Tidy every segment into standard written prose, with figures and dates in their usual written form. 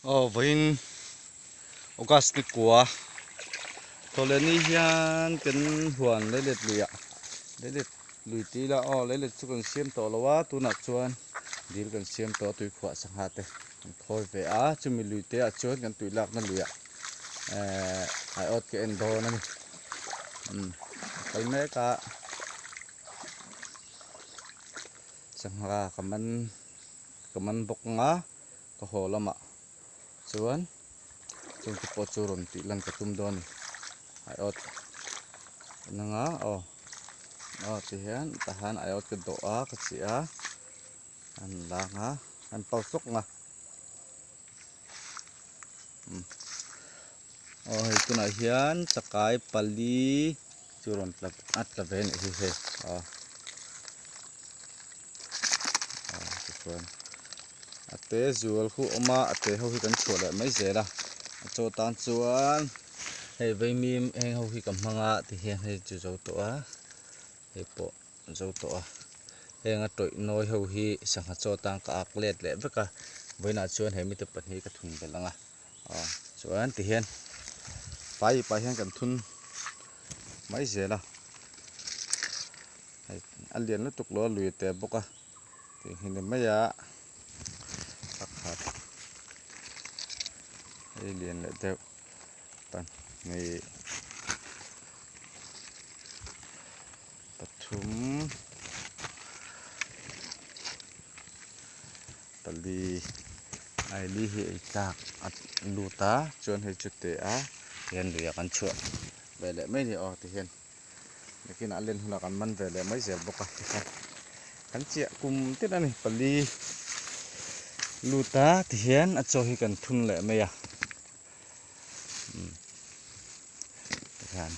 Với August đi qua thôi lên đi hiền cần hoàn lấy lết lụy lấy lết lụy tí là lấy lết cho cần xem tổ là tu nạp chuan đi cần xem tổ tùy khóa sang hạt đấy thôi về cho mình lụy té chuan cần tùy lạc nó lụy ai ớt cái endo này cái mấy cả sang hạt kaman bốc ngá có hồ lắm ạ chuan chung cái pot churon tùy lần cái tum đòn ai ớt nanga thì hiện tahan ai ớt cái độ cái gì anh là ngá anh bao sốc ngá itu na hian sakai pali churon at la ven hi he chuan ate zual khu oma ate ho hi kan chhuale mai zela cho tan chuan hei veimim eng ho hi kam hmanga ti hian hei chu zo to hei po zo to henga toi noi ho hi sangha cho tang ka aklet le veka voina chuan hei mi te pan hi ka thung belanga chuan ti hian pai hian kan thun mai zela alian la tuklo lui te boka ti hin maya sakhat alien le te pan ngi pathum pali ai li hi tak at luta chuan hei chute hian luya kan chua vele mai ni ti hian lekin alen huna kan man vele mai zel boka kan chia kum tit ani pali luta ti hian a cho hi kan thun le mai kan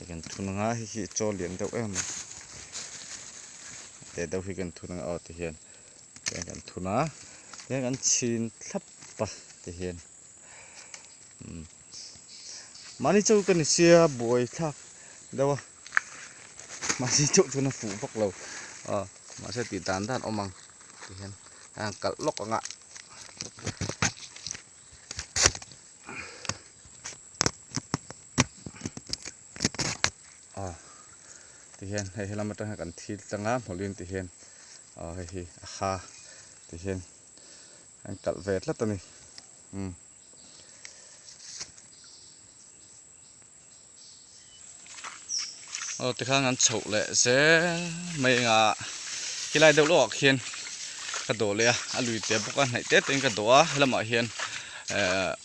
kan thun nga hi cho lian deuh em te deuh hi kan thun nga ti hian kan thuna kan chin thlap pa ti hian mani châu kan sia boi thak đâu mà si chỗ cho nó phủ bóc lầu mà sẽ tỉ tán tan omang thì hiện hàng cắt lóc ngạ thì hiện hay làm một trong cái thịt trắng ám hồ liên thì hiện hay ha thì hiện anh cắt vẹt lắm tao này thì khang ăn chậu lệ sẽ mấy ngà cái này đâu lọ hiền cái đồ lệ lùi tiền bốc ăn này tết đến cái đồ là mà hiền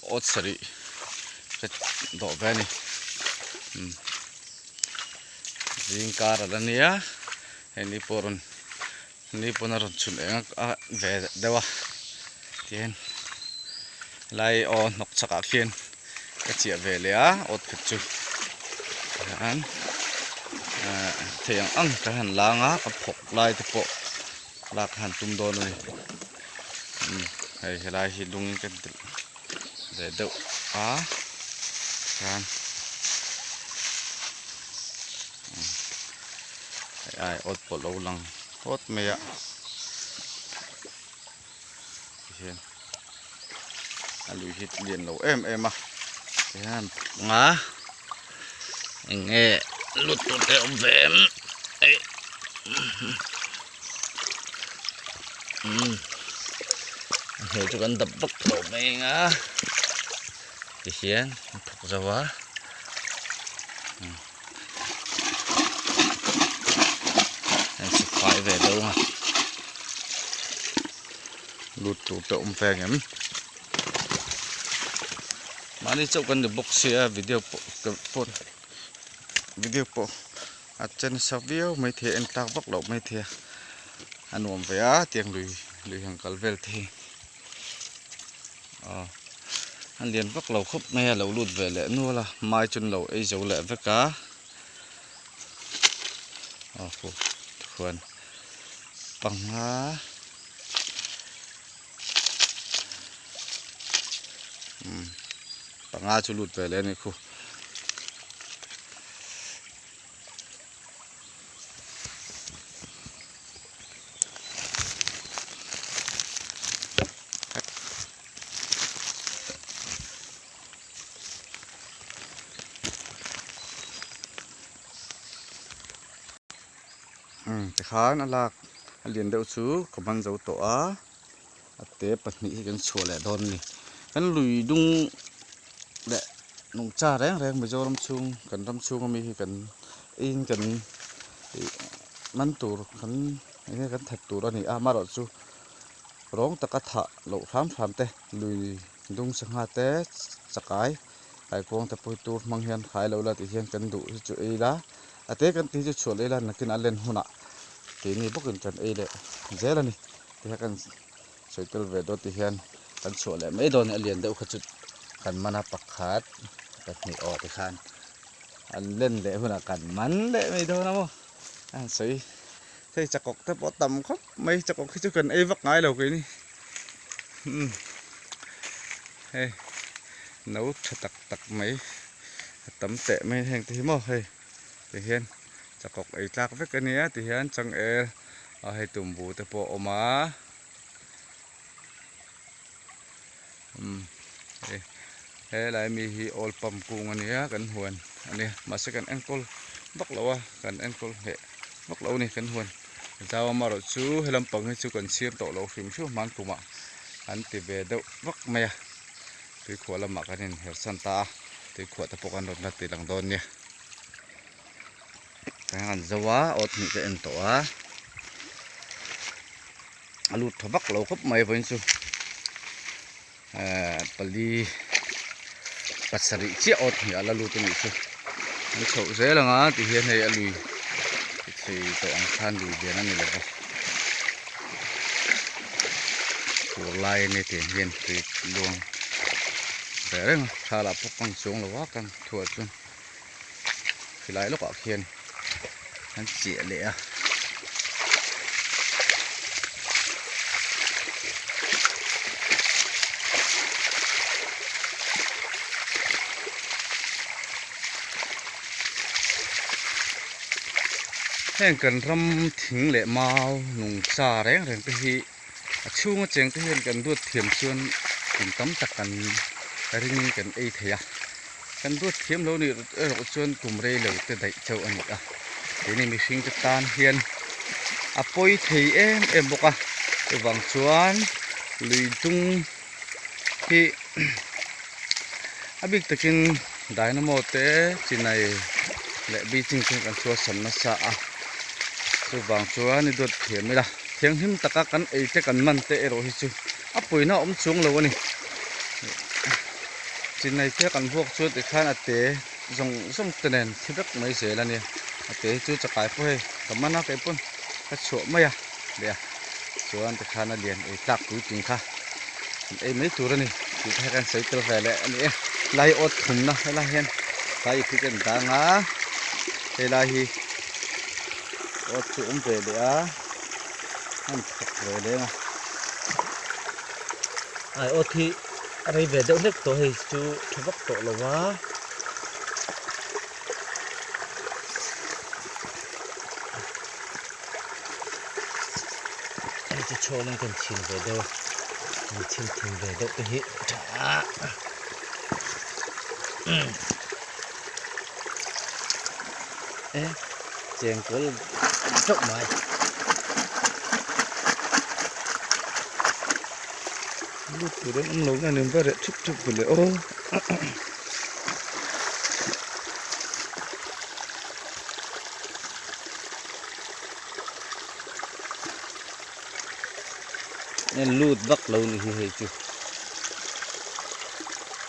ớt sari cái đồ về này riêng cả là nia hay ni poron nó chun về đâu tiền lại nọc chắc hiền cái chuyện về lệ ớt cái chú anh thiang ang ka han langa ka phok lai te po lak han tum do noi hei helai hi lung ka de deuh kan ai ot po lo lang ot meya hian alui hit lian lo em hian nga enge lút tụt theo vẹm ấy hiểu cho con đập bốc đổ mình thì hiến thuộc ra quá em sẽ phải về đâu mà lút tụt trộm về nhắm mà đi chỗ con được bốc xe video trên sao video mấy thế anh ta bóc lộc mấy thế anh ôm về tiếng lùi hàng cල් về thì anh liền bóc lộc khúc me lộc lụt về lẽ nua là mai chun lộc ấy dấu lẽ với cá khuôn bằng bằng chun lụt về lên này khu แต่ข้านอลากเรียนเดาชูกับมันเจ้าตัวเตะปัดนี้กันชัวแหละโดนนี่กันลุยดุงแหละนงจ้าแรงไม่เจ้ารำชุงกันรำชุงก็มีกันอินกันมันตัวกันนี่กันถัดตัวนี่มาหลอดชูร้องตะกะถะโหลพรามเตะลุยดุงสังหาเตะสกายไอ้กองแต่ปุยตัวมังเฮียนขายเราละที่เฮียนกันดุจุเอละเตะกันที่จะชัวเลยละนักกินอันเล่นหุ่นทีนี้พวกกันเอเลยเจ้าละนี่ที่กันสวยตัวเวดที่เฮียนกันชัวเลยไม่โดนเรียนเดี๋ยวขจุดกันมันปักขาดแบบนี้ออกไปข้างอันเล่นเละหุ่นกันมันเละไม่โดนนะมั้งสวยที่จะกอกแต่ปอต่ำครับไม่จะกอกที่จะกันไอ้วักง่ายเรากินนี่เฮ้ยnấuตักmấy tấm tệ mấy hàng tí mò hay thì hiền chả cọc ấy lạc với cái này thì hiền chẳng hay tụm bù tới bộ má thế lại mi hi ol pam cung anh ấy cần huần anh ấy mà sẽ cần ankle bắt lẩu cần ankle hệ bắt lẩu này cần huần sao mà rồi chú hay làm bằng hay chú cần xiêm tổ lẩu phim chú mang cùng ạ anh thì về đâu bắt mày tuy khóa là mặc anh hiểu san ta tuy khóa tậpกันđột là tuy lăng đồn nha cái hàng dâu á ớt nhị cái anh tổ lụt thọ bắc lâu cấp mấy với chú bali pasari chia ớt nhị là lụt nhị chú nó chậu dễ là ngã thì hiện nay lùi thì tổ ăn than lùi biển anh là của lai này thì hiện thì luôn đấy mà thà là phục bằng xuống là quá càng thua luôn thì lại lúc ở khiên hắn chỉ lệ hẹn cần râm thính lệ mau nung xa đấy rồi cái gì chung ở trên cái hiện cần đuôi thiểm xuyên tìm tắm chặt cần ring cần ấy thế à cần đuôi thiểm lâu này ở độ xuyên cùng đây lâu từ đấy châu anh ạ thế này mình sinh cho tan hiền poi thì em bọc cái vàng chuan lùi tung thì biết tự nhiên đại nó một té chỉ này lại bị chính chính cần chua sắn nó sợ cái vàng chuan này đuôi thiểm mới là thiểm hiếm tất cả cần ấy thế cần man té rồi chứ poi nó ôm xuống lâu này trên này thế cần vuông chuột để khai là té dùng tên nền thì rất mấy dễ là nè té chú chặt cái phơi cảm ơn nó cái phun cái chỗ mấy à để chỗ anh thì khai là liền để tạc túi chính khai ấy mấy chỗ đó này thì khaiกันsấy từ về lại này lai ớt thùng nó hay là hen lai thì cái ta ngã hay là hi ớt chỗ về để anh thật về đấy mà ai ớt thì đây về đâu nước tổ thì chú bắt tổ là quá anh chỉ cho lên cần chìm về đâu mình chìm về đâu cái hiện trả ê chèn có chốc mày lúc từ đó ông lâu nên bắt được chụp của lệ ô nên lút bắt lâu này hay chứ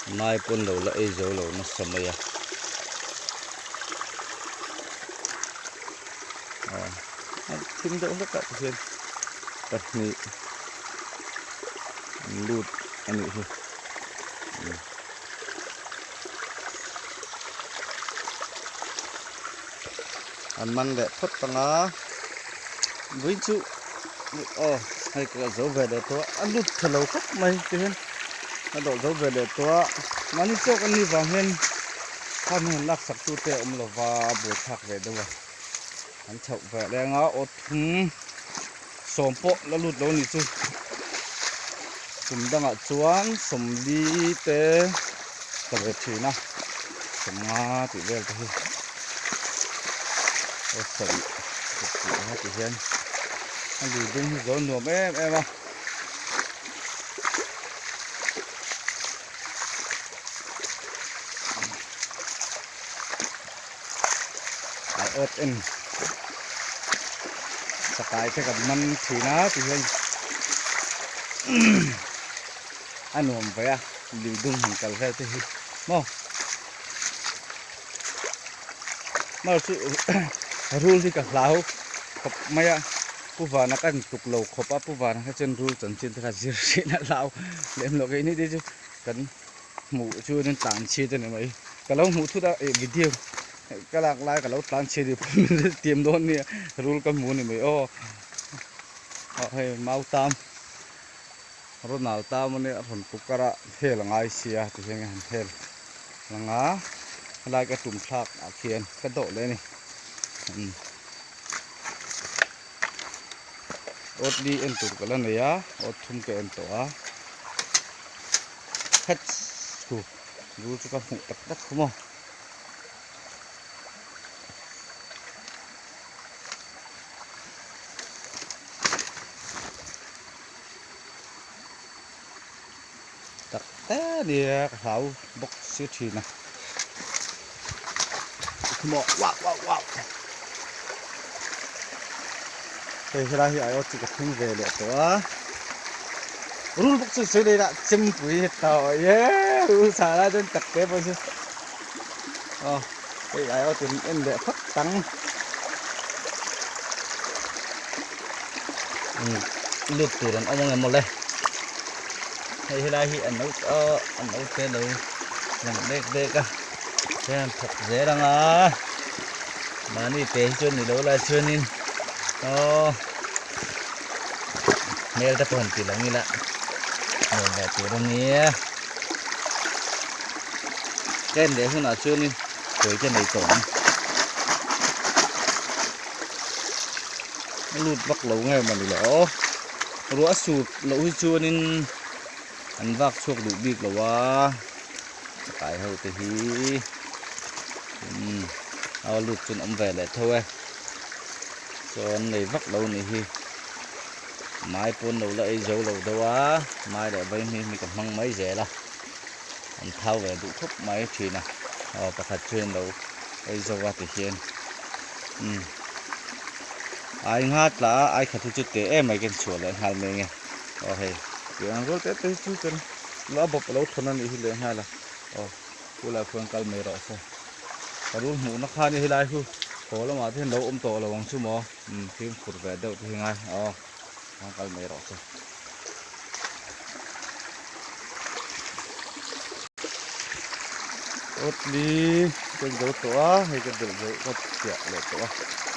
mai pun lâu là ấy dấu lâu nó sầm mày thêm đỡ rất cạn thêm bật nhị lút anh nhị thôi ăn măng để phất tăng á với chú hay cái dấu về để tôi ăn lút thật lâu khóc mày chứ hen nó đổ dấu về để tôi mà đi cho con đi vào hen con hen lắc sặc tu tệ ông là và buổi thạc về đâu à anh chậu về đây ngó ốt xóm bộ nó lút đâu nhỉ chú chúng đang ở chuan xóm đi té tập về thủy na xóm nga thì về thì xóm chỉ hát thì hiền anh đi đúng gió nuột em à ớt in sạch cái gặp măng thì nó thì hiền anh nuột vậy à đi đúng hình cầu ra thì mau mau sự rule thì cả lão mấy àผู้ว่านักการตุกโลขบว่าผู้ว่านักเจนรู้จนจินตนาการสินั่นเราเล่นโลกนี้ดิกันหมูช่วยนั่นต่างเชียร์กันไหมกันแล้วหมูทุกท่าวิดีโอก็หลากหลายกันแล้วต่างเชียร์ดิเตรียมโดนเนี่ยรู้กันหมูนี่ไหมโอ้ให้เมาตามรถหนาวตามมันเนี่ยผลปุกกระเฮลังไอเสียที่ยังไงเฮลังอะไรกระตุ่มฉากเขียนกระโดดเลยนี่อดดีเอ็นตุกกันแล้วเนี่ยอดทุ่มกันตัวเฮ็ดกูรู้จุกหุ่นตักคุ้มตักแต่เดียเขาบกเสียทีนะคุ้มว้าวเฮ้ยเราที่ไอ้อดจุกทุ่มเวเลยตัวรู้บกสุดๆเลยละจิ้มปุ๋ยต่อเย้รู้สาระจนตักเก็บไปสิอ๋อไอ้อดจุดเอ็นเดือดพักตังลุดตัวนั้นเอามาเงินหมดเลยเฮ้ยเราที่อันนู้เจ๊เลยอย่างเด็กอะแค่ผักเจ๊ดังอ่ะมานี่เตะชวนนี่ดูแลชวนนี่อ๋อเมื่อจะพอนตีหลังนี่ละเมื่อแบบตัวตรงนี้แก่นเดี๋ยวคุณอาชวนนี่สวยจะไหนตรงลุดบักหลงไงมันนี่เหรอรัวสูตรหลงชวนนี่อันวักช่วงดูบิ๊กหรอวะตายเขาตีฮีเอาหลุดจนอมแหวนเลยเท่าไหร่จนในวักเรานี่ฮีไม้ปนเราเลยโจเราตัวไม้để bênมีกับมังไม้แย่ละอันเท่าแหวนดุทุบไม้ทีนะเอาประคัดเชิญเราไอ้โจว่าติเชียนไอ้งัดละไอ้ขัดทุจเตะไม่กันชัวร์เลยหายไม่ไงโอเคเดี๋ยวเราเตะทุจนแล้วบอกเราทนนั่นอีกเลยหายละโอ้กูเลยเพื่อนกัลไม่รอดเลยกระดูกหมูนักฆ่านี่ให้ได้คือพอแล้วมาที่เราโตเราวังชั่วโมงที่ขุดแหวนเดียวที่ไงอ๋อกัลไม่รอดเลยอดดีเป็นตัวให้กันเดือดก็เสียเลยตัว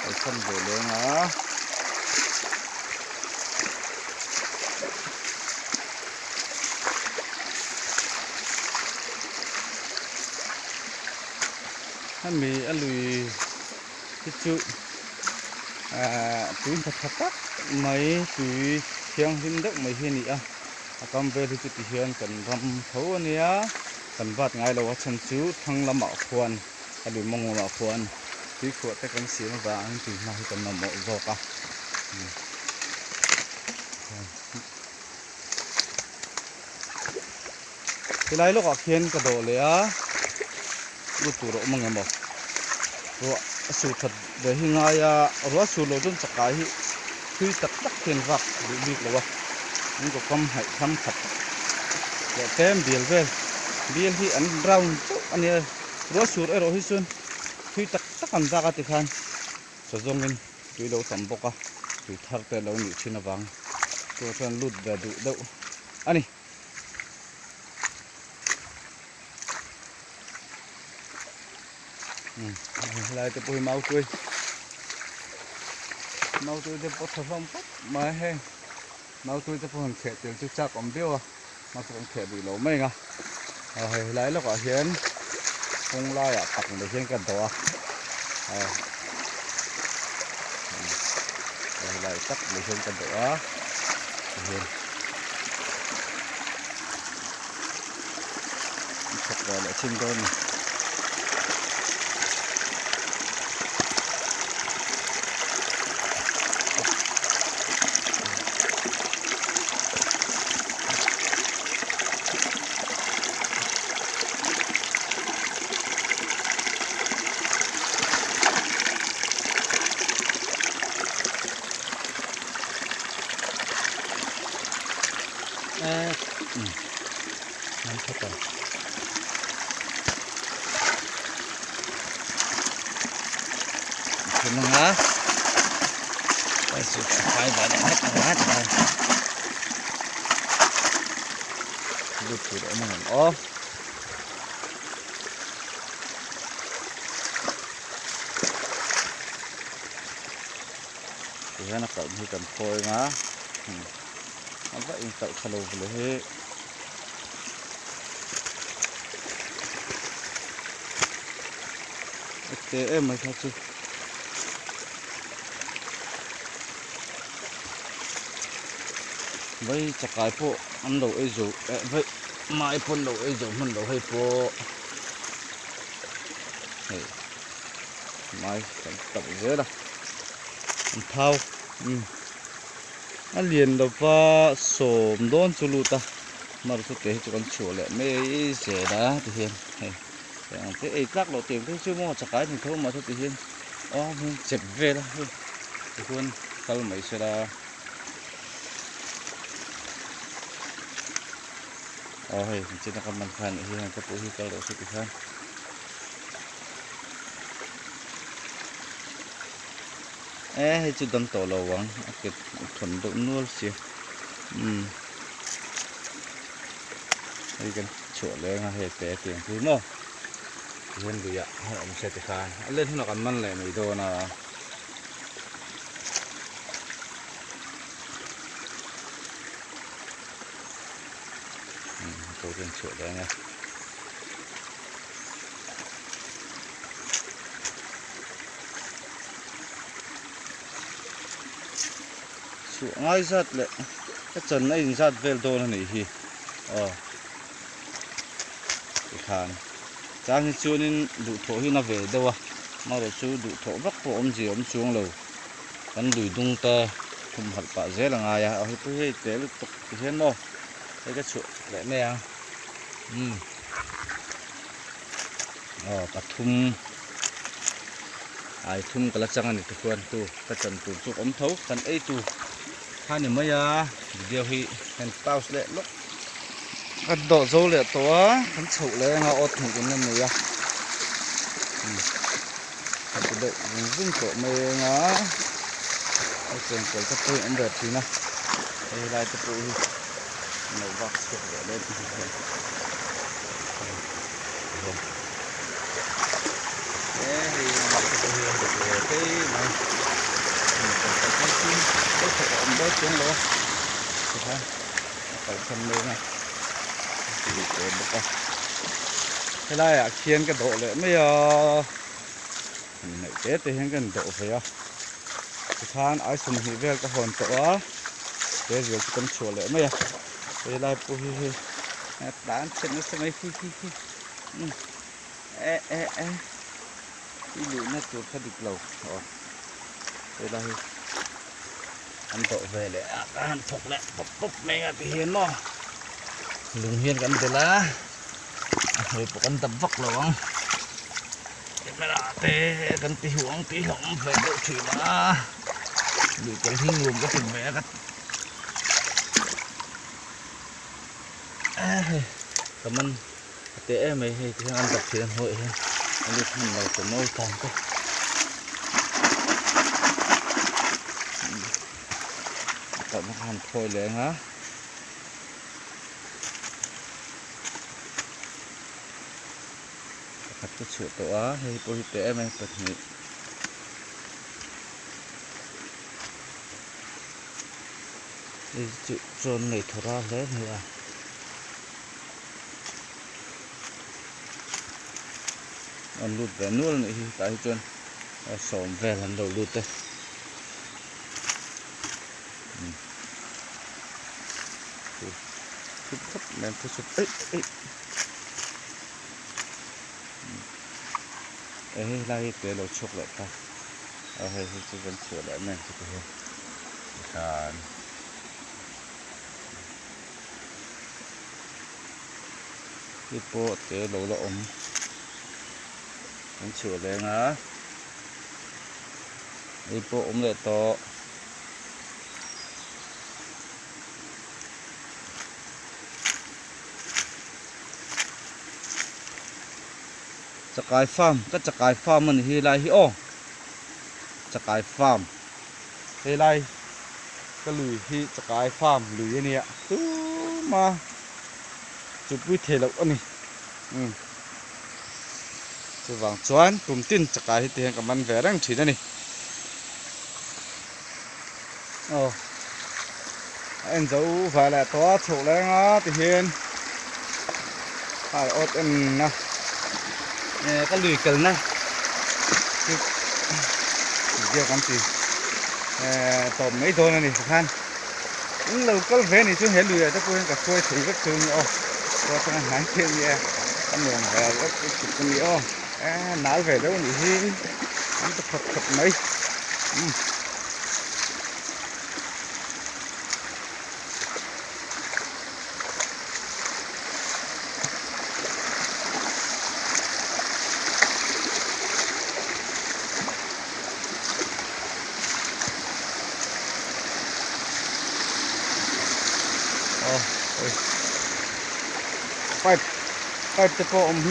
ไอ้ขั้นเดือดเลยนะถ้ามีอะไรที่จุตุ้ยทักไม่ตุ้ยเชียงหินดักไม่เห็นนี่อ่ะกำเวทีจุดเชียงกันรำเขาอันเนี้ยกันวัดไงเราว่าฉันจูทั้งละหมาควรกระดูมองละหมาควรที่ขวดแต่กันเสียมาบ้างถึงมาให้กันละหมาโจกะที่ไรลูกอ่ะเขียนกระโดดเลยอ่ะลูกตัวเรามั่งไงบอกรัวสูดเดี๋ยวหิ้งไงอ่ะรัวสูดเราจนสักไก่คือตักเขียนวักดูดีกว่านี่ก็คำให้คำขัดเดี๋ยวเต็มเดียวเลยเดียวที่อันเราอันนี้รัวสูดไอ้เราที่ส่วนคือตักกันจากติคันสะสมเงินดูเราสมบูรณ์ดูทักแต่เราหนีชินวังตัวฉันลุดเดือดดูอันนี้lại từ bùi máu tươi thì bắt thằng phong phát mà hay máu tươi thì phong khẽ tiểu chút chắc ổn điêu à mà phong khẽ bị lỗ mấy ngà rồi lấy nó quả hiến không lo à tập để hiến cần tổ rồi lại tập để hiến cần tổ hiến thật là lại chim con น้ำเข้าไปคุณน้องนะไปสุดไฟบ่ได้ให้ตั้งร้านไปดูดได้มั้งอ๋อเดี๋ยวนักเตะที่กำโพยนะเอาไปอินเตอร์ทะลุเลยเจ๊ไม่ใช่chứ với chặt cái po ăn đầu ấy rồi với mai phun đầu ấy rồi mình đầu hay po mai tập dễ đâu thao anh liền đầu pha sồm đón chú lụt ta mà tôi kể cho con chuột lại mấy dễ đá thì hiền thế ấy chắc lộ tiền thế chứ mua chặt cái thì thôi mà thôi thì hiền mình chẹp về đó thì luôn tao mấy xe là mình chỉ là con mình phan này hiền cái bụi cái lộ sự phan hay chú đâm tổ lầu vắng cái thuần độ nuôi xíu đây cái chỗ lên là hệ té tiền thứ mà hiền gì ạ họ sẽ tự khai lên nó còn mặn lại mấy đồ nào cố tiền chỗ đấy nha chỗ ngay sát lại cái chân này sát về đồ này thì cái khai trang chú nên đủ thổ khi nó về đâu à mà rồi chú đủ thổ bắc của ông gì ông xuống lầu hắn đuổi đung tơ không hạt bạ dễ là ngay à tôi thế lúc tục thế mà cái chỗ lại nè cả thum ai thum cái lá chăng này tụi con tu cái chân tu chụp ống thấu chân ấy tu hai này mấy điều hi hình tao sẽ lúc cái độ dâu lệ to hắn chụp lên họ ốt thủng cái này à cái đợi vung cổ mày ngó cái chân của cái tôi cũng đẹp thì nè đây lại cái tôi màu vàng sực lên thì thế thì mặc cái hiền được cái này cái thợ ông bớt xuống luôn phải phân lên này thì để một con thế này khiên cái độ lại mới này chết thì hiện cái độ phải thì than ai sum hi về cái hòn tổ thế rồi cái con chuột lại mới đây là bùi đán chân nó sẽ mấy khi cái lũ nó chuột phải được lâu đây là ăn tổ về để ăn phục lại bốc này thì hiền mà lùng hiền cái gì lá rồi phục ăn tập vóc là không cái là thế cần tí huống tí hỏng về độ thủy mà bị cái hình lùm cái tình vẽ cái cảm ơn tế mày hay thì ăn tập thì hội hơn anh đi thăm vào của nôi càng cơ tập nó hàn thôi lên hả bắt cái sữa tổ hay bôi tế mày tập nhỉ đi chịu trôn này thora lấy nữa ăn lụt về nuôi này thì tại chân sổm về lần đầu lụt đây chút thấp men chút chút ấy lại cái lỗ chọc lại ta hay chỉ cần sửa lại men thì thôi à cái bộ cái lỗ lỗ anh sửa lên á đi bộ ống lại to Chakai farm ka chakai farm man hi lai hi o chakai farm he lai ka lui hi chakai farm lui ni tu ma chu pui thelo ani chu wang chuan kum tin chakai hi te ka man ve rang thina ni o anh dấu phải là to chỗ lên á thì hiền phải ốt anh nè cái lùi cần này giờ con gì tôm mấy thôi này khăn những lâu có vẻ này chưa hết lùi cho cô cả quê thì các thứ nữa có thằng hái thêm nhé anh nhường về các con nữa nál về đâu nhỉ anh tập thật thật mấy phải cho cô ông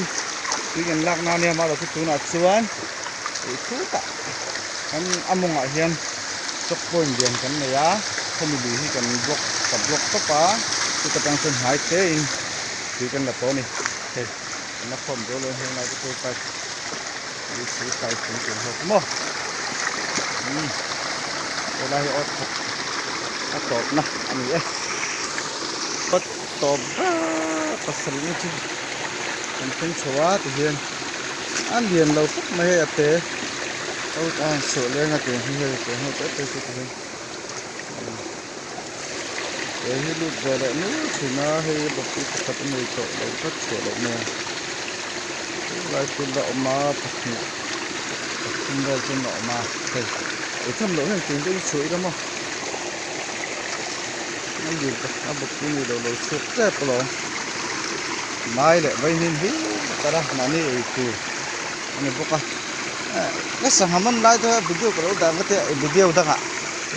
đi gần lạc nào nè mà là cái chú nào chuan cái chú ta anh mong ngại hiền chọc bôi điện cái này á không bị gì cái block tất cả cái tăng sinh hải thế thì cái là to này thì nó không đổ lên hiện nay cái tôi phải đi xử tài chính trường hợp mà đây là ở ở top nè anh ấy ở top pasal ni tu kan chua tu hian an lian lo khúc mai ate au ta so le nga te hi te ho te te tu hian hi lu về lại nữa thì nó hay bọc cái thật này chỗ lại rất sửa lại nè lại trên lọ mà không ra trên lọ mà thì để thăm lỗ hàng tiền cái chuối đó mà nó gì nó bọc cái gì đầu chuột rất là mai lại vay nên hí ta ra mà này thì này bốc à cái sản phẩm lại thôi video của nó đang cái video đó ạ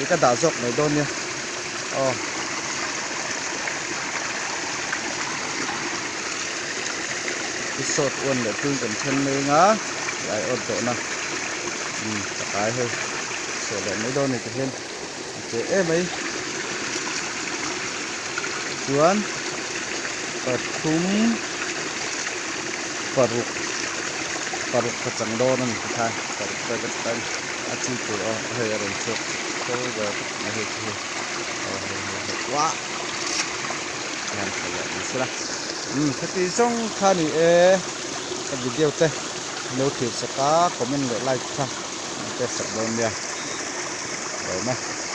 cái đảo dọc này đôn nha cái sốt uốn để tương cần chân lên á lại ổn độ nào cái hơi sửa lại mấy đôn này thì thêm dễ mấy cuốn thúng paruk kacang donan kita paruk kacang aci tu hay orang cok tu ber hay wah yang kayak ni sila tapi song kani video teh notif seka komen like ta teh sebelum dia, baik mah.